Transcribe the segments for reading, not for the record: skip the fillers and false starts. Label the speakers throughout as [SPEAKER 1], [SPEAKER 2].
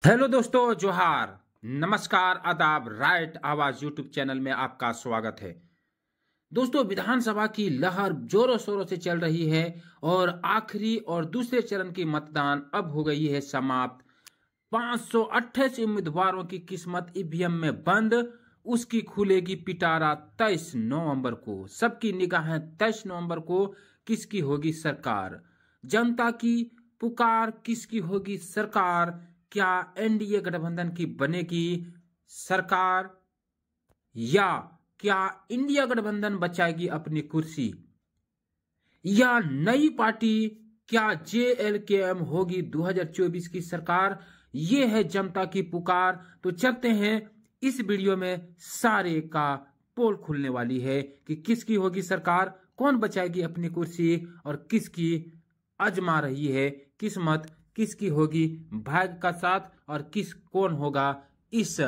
[SPEAKER 1] Hello दोस्तों, जोहार, नमस्कार, आदाब। राइट आवाज यूट्यूब चैनल में आपका स्वागत है। दोस्तों, विधानसभा की लहर जोरों शोरों से चल रही है और आखिरी और दूसरे चरण की मतदान अब हो गई है समाप्त। 528 उम्मीदवारों की किस्मत ईवीएम में बंद। उसकी खुलेगी पिटारा 23 नवंबर को। सबकी निगाहें 23 नवंबर को किसकी होगी सरकार। जनता की पुकार, किसकी होगी सरकार। क्या एनडीए गठबंधन की बनेगी सरकार या क्या इंडिया गठबंधन बचाएगी अपनी कुर्सी या नई पार्टी, क्या जेएलकेएम होगी 2024 की सरकार। ये है जनता की पुकार। तो चलते हैं, इस वीडियो में सारे का पोल खुलने वाली है कि किसकी होगी सरकार, कौन बचाएगी अपनी कुर्सी और किसकी आजमा रही है किस्मत, किसकी होगी भाग्य का साथ और कौन होगा इस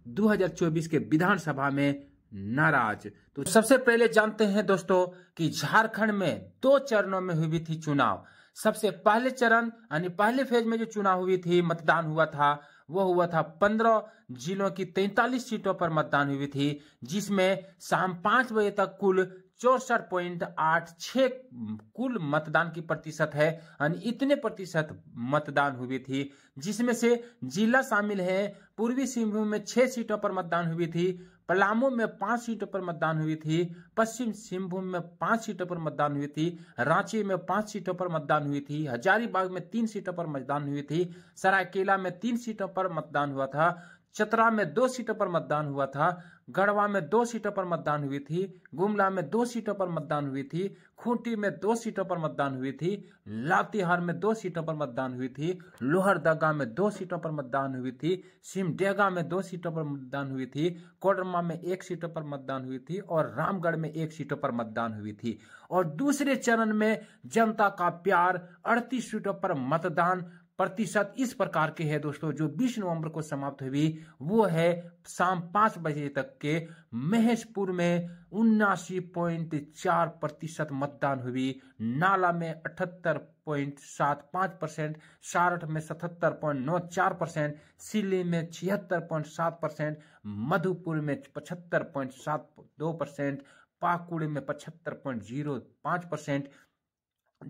[SPEAKER 1] 2024 के विधानसभा में नाराज। तो सबसे पहले जानते हैं दोस्तों कि झारखंड में 2 चरणों में हुई थी चुनाव। सबसे पहले चरण यानी पहले फेज में जो चुनाव हुई थी, मतदान हुआ था, वो हुआ था 15 जिलों की 43 सीटों पर मतदान हुई थी, जिसमें शाम 5 बजे तक कुल 64.86 कुल मतदान की प्रतिशत है। यानी इतने प्रतिशत मतदान हुई थी, जिसमें से जिला शामिल है। पूर्वी सिंहभूम में 6 सीटों पर मतदान हुई थी, पलामू में 5 सीटों पर मतदान हुई थी, पश्चिम सिंहभूम में 5 सीटों पर मतदान हुई थी, रांची में 5 सीटों पर मतदान हुई थी, हजारीबाग में 3 सीटों पर मतदान हुई थी, सरायकेला में 3 सीटों पर मतदान हुआ था, चतरा में 2 सीटों पर मतदान हुआ था, गढ़वा में 2 सीटों पर मतदान हुई थी, गुमला में 2 सीटों पर मतदान हुई थी, खूंटी में 2 सीटों पर मतदान हुई थी, लातेहार में 2 सीटों पर मतदान हुई थी, लोहरदगा में 2 सीटों पर मतदान हुई थी, सिमडेगा में 2 सीटों पर मतदान हुई थी, कोडरमा में 1 सीटों पर मतदान हुई थी और रामगढ़ में 1 सीटों पर मतदान हुई थी। और दूसरे चरण में जनता का प्यार 38 सीटों पर मतदान प्रतिशत इस प्रकार के है दोस्तों। जो 20 नवंबर को समाप्त हुई वो है शाम 5 बजे तक के महेशपुर में 79.4% मतदान हुई, नाला में 78.75%, सारठ में 77.94%, सिल्ली में 76.7%, मधुपुर में 75.72%, पाकुड़ में 75.05%,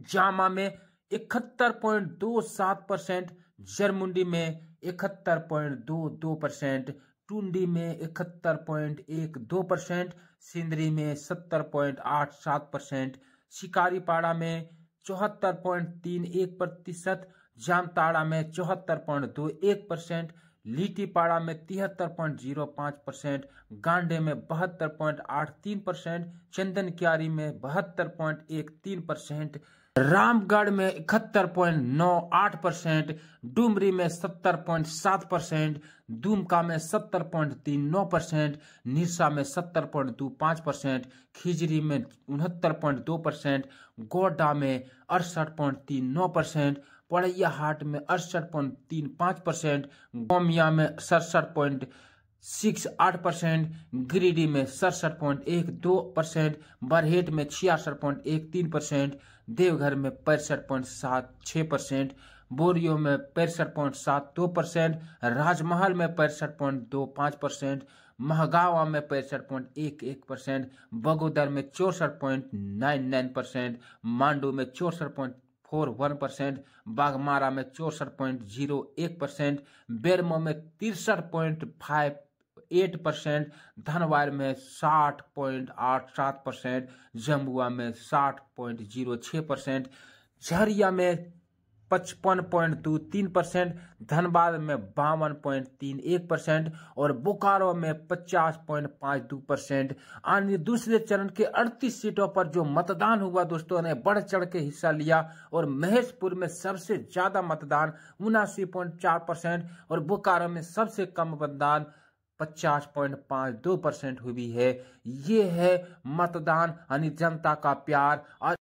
[SPEAKER 1] जामा में 71.27%, जरमुंडी में 71.22%, टुंडी में 71.12%, सिंदरी में 70.87%, शिकारीपाड़ा में 74.31%, जामताड़ा में 74.21%, लीटीपाड़ा में 73.05%, गांडे में 72.83%, चंदनक्यारी में 72.13%, रामगढ़ में 71.98%, डुमरी में 70.7%, दुमका में 70.39%, निरसा में 70.25%, खिजरी में 69.2%, गोड्डा में 68.39%, पड़ैयाहाट में 68.35%, गोमिया में 67.68%, गिरिडीह में 67.12%, बरहेट में 66.13%, देवघर में 65.76%, बोरियो में 65.72%, राजमहल में 65.25%, महागावा में 65.11%, बगोदर में 64.99%, मांडू में 64.41%, बागमारा में 64.01%, बेरमो में 63.58%, धनवार में 60.87%, जम्बुआ में 60.06%, झरिया में 55.23%, धनबाद में 52.31% और बोकारो में 50.52%। अन्य दूसरे चरण के 38 सीटों पर जो मतदान हुआ दोस्तों ने बढ़ चढ़ के हिस्सा लिया और महेशपुर में सबसे ज्यादा मतदान 79.4% और बोकारो में सबसे कम मतदान 50.52% हुई है। ये है मतदान यानी जनता का प्यार। और